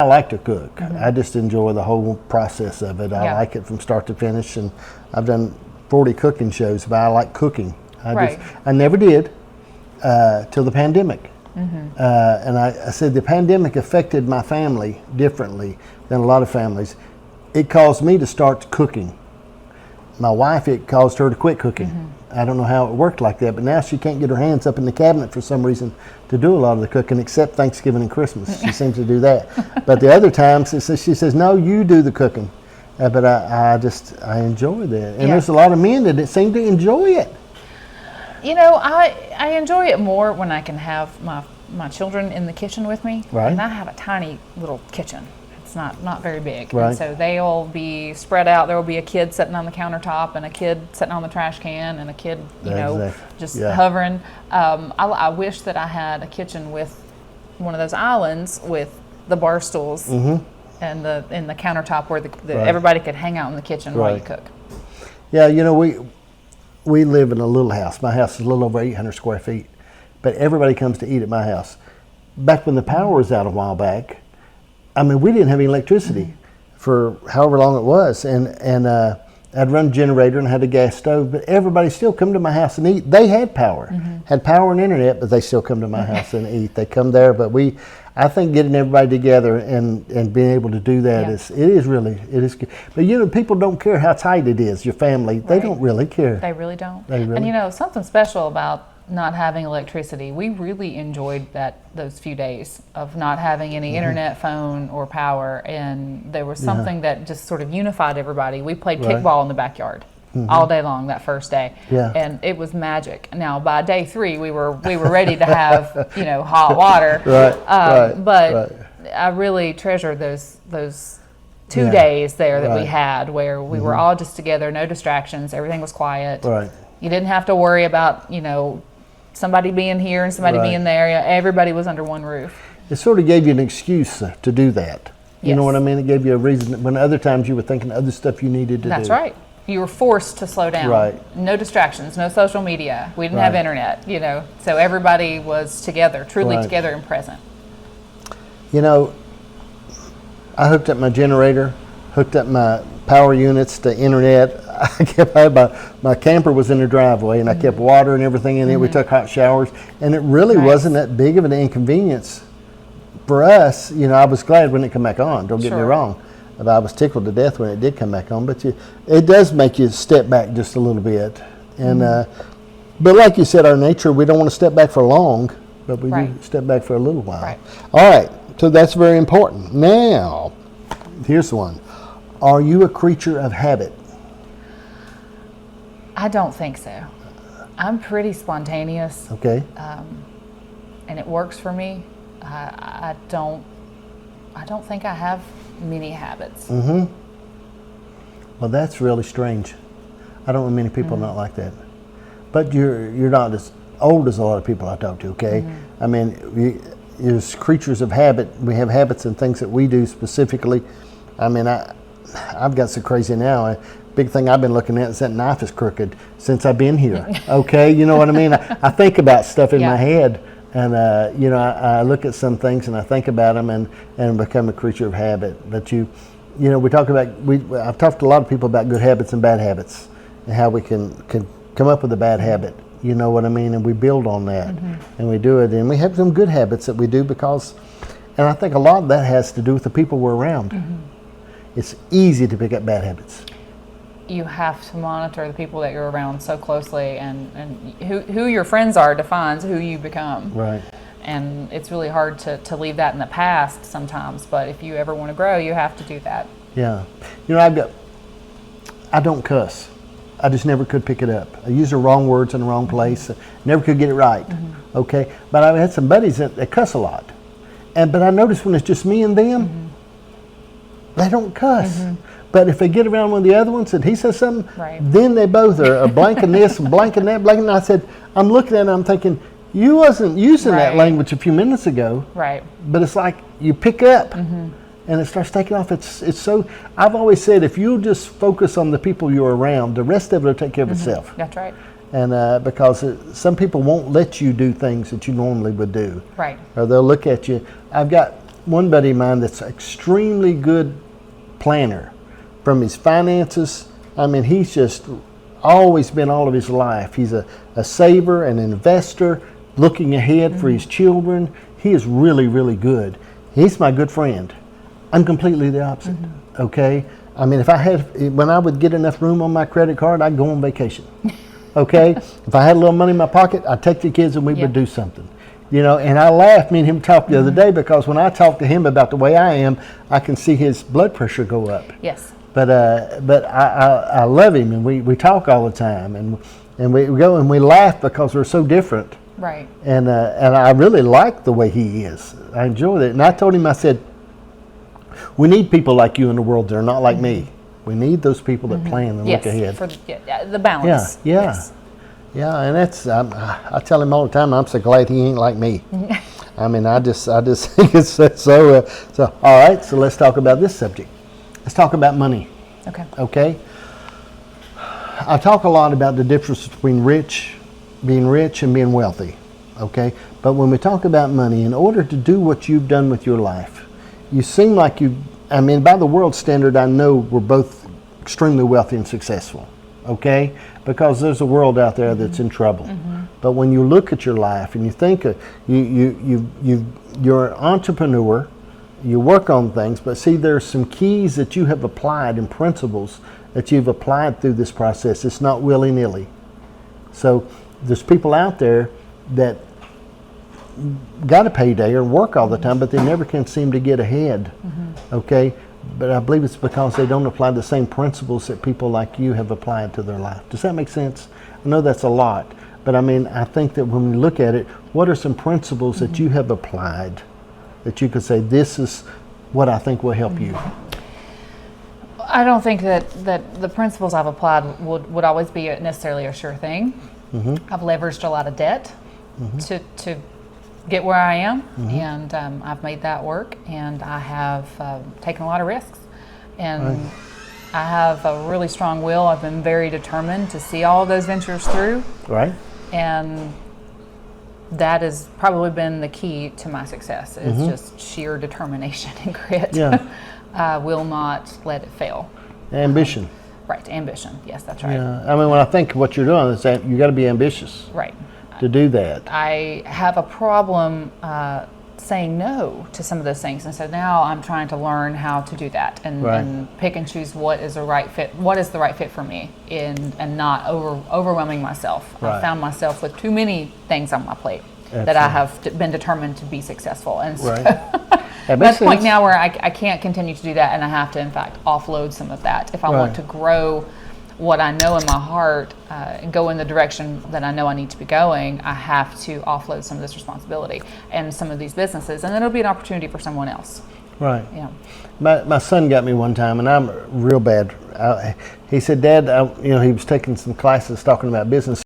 I like to cook. I just enjoy the whole process of it. I Yeah. like it from start to finish, and I've done 40 cooking shows, but I like cooking. I never did till the pandemic. And I said the pandemic affected my family differently than a lot of families. It caused me to start cooking. My wife, it caused her to quit cooking. I don't know how it worked like that, but now she can't get her hands up in the cabinet for some reason to do a lot of the cooking, except Thanksgiving and Christmas. She seems to do that. But the other times, she says, no, you do the cooking. But I enjoy that. And there's a lot of men that seem to enjoy it. You know, I enjoy it more when I can have my children in the kitchen with me. Right. And I have a tiny little kitchen. It's not very big. Right. And so they'll be spread out. There will be a kid sitting on the countertop and a kid sitting on the trash can and a kid, just hovering. I wish that I had a kitchen with one of those islands with the bar stools and the countertop where everybody could hang out in the kitchen while you cook. Yeah, you know, we live in a little house. My house is a little over 800 square feet, but everybody comes to eat at my house. Back when the power was out a while back, I mean, we didn't have any electricity for however long it was, and I'd run a generator and had a gas stove, but everybody still come to my house and eat. They had power, had power and internet, but they still come to my house and eat. They come there, but I think getting everybody together and being able to do that it is good. But you know, people don't care how tight it is, your family. Right. They don't really care. They really don't. They really. And you know, something special about not having electricity, we really enjoyed those few days of not having any internet, phone, or power, and there was something that just sort of unified everybody. We played kickball in the backyard all day long that first day, and it was magic. Now by day 3, we were ready to have hot water, but I really treasure those 2 days there that we had where we were all just together, no distractions, everything was quiet. Right. You didn't have to worry about somebody being here and somebody being there. Everybody was under one roof. It sort of gave you an excuse to do that. You know what I mean? It gave you a reason when other times you were thinking other stuff you needed to do. That's right. You were forced to slow down. Right. No distractions, no social media. We didn't have internet, so everybody was together, truly together and present. You know, I hooked up my generator, hooked up my power units to internet. My camper was in the driveway, and I kept water and everything in it. We took hot showers, and it really wasn't that big of an inconvenience for us. I was glad when it came back on. Don't get me wrong, but I was tickled to death when it did come back on. But it does make you step back just a little bit, and but like you said, our nature, we don't want to step back for long, but we do step back for a little while. Right. All right, so that's very important. Now, here's one. Are you a creature of habit? I don't think so. I'm pretty spontaneous. Okay. And it works for me. I don't think I have many habits. Well, that's really strange. I don't know many people not like that. But you're not as old as a lot of people I talk to. Okay. I mean, as creatures of habit, we have habits and things that we do specifically. I mean, I've got so crazy now. Big thing I've been looking at is that knife is crooked since I've been here. Okay, you know what I mean? I think about stuff in my head, and I look at some things and I think about them and become a creature of habit. But we talk about I've talked to a lot of people about good habits and bad habits and how we can come up with a bad habit. You know what I mean? And we build on that and we do it, and we have some good habits that we do and I think a lot of that has to do with the people we're around. It's easy to pick up bad habits. You have to monitor the people that you're around so closely, and who your friends are defines who you become. Right. And it's really hard to leave that in the past sometimes, but if you ever want to grow, you have to do that. Yeah. I don't cuss. I just never could pick it up. I use the wrong words in the wrong place. Never could get it right. Okay. But I had some buddies that cuss a lot. But I noticed when it's just me and them, they don't cuss. But if they get around one of the other ones and he says something, then they both are blanking this and blanking that, blanking. And I said, I'm looking at it and I'm thinking, you wasn't using that language a few minutes ago. Right. But it's like you pick up and it starts taking off. It's so, I've always said, if you just focus on the people you're around, the rest of it will take care of itself. That's right. And because some people won't let you do things that you normally would do. Right. Or they'll look at you. I've got one buddy of mine that's extremely good planner from his finances. I mean, he's just always been all of his life. He's a saver, an investor, looking ahead for his children. He is really, really good. He's my good friend. I'm completely the opposite, okay? I mean, when I would get enough room on my credit card, I'd go on vacation, okay? If I had a little money in my pocket, I'd take the kids and we would do something. You know, and I laughed, me and him talked the other day, because when I talk to him about the way I am, I can see his blood pressure go up. Yes. But I love him, and we talk all the time, and we go and we laugh because we're so different. Right. And I really like the way he is. I enjoy it. And I told him, I said, we need people like you in the world that are not like me. We need those people that plan and look ahead. For the balance. Yeah. Yes. Yeah, and that's, I tell him all the time, I'm so glad he ain't like me. I mean, I just think it's so, all right, so let's talk about this subject. Let's talk about money. Okay. Okay? I talk a lot about the difference between being rich and being wealthy. Okay? But when we talk about money, in order to do what you've done with your life, you seem like I mean, by the world standard, I know we're both extremely wealthy and successful. Okay? Because there's a world out there that's in trouble. But when you look at your life and you think you're an entrepreneur, you work on things, but see, there's some keys that you have applied and principles that you've applied through this process. It's not willy-nilly. So there's people out there that got a payday or work all the time, but they never can seem to get ahead. Okay? But I believe it's because they don't apply the same principles that people like you have applied to their life. Does that make sense? I know that's a lot, but I mean, I think that when we look at it, what are some principles that you have applied that you could say, this is what I think will help you? I don't think that the principles I've applied would always be necessarily a sure thing. I've leveraged a lot of debt to get where I am, and I've made that work, and I have taken a lot of risks, and I have a really strong will. I've been very determined to see all of those ventures through, Right. and that has probably been the key to my success, is just sheer determination and grit. Yeah. I will not let it fail. Ambition. Right, ambition. Yes, that's right. Yeah. I mean, when I think of what you're doing, it's that you got to be ambitious Right. to do that. I have a problem saying no to some of those things, and so now I'm trying to learn how to do that and pick and choose what is the right fit. What is the right fit for me, and not overwhelming myself. Right. I found myself with too many things on my plate that I have been determined to be successful, and so I'm at the point now where I can't continue to do that, and I have to, in fact, offload some of that if I want to grow what I know in my heart and go in the direction that I know I need to be going. I have to offload some of this responsibility and some of these businesses, and then it'll be an opportunity for someone else. Right. Yeah. My son got me one time, and I'm real bad. He said, Dad, he was taking some classes talking about business.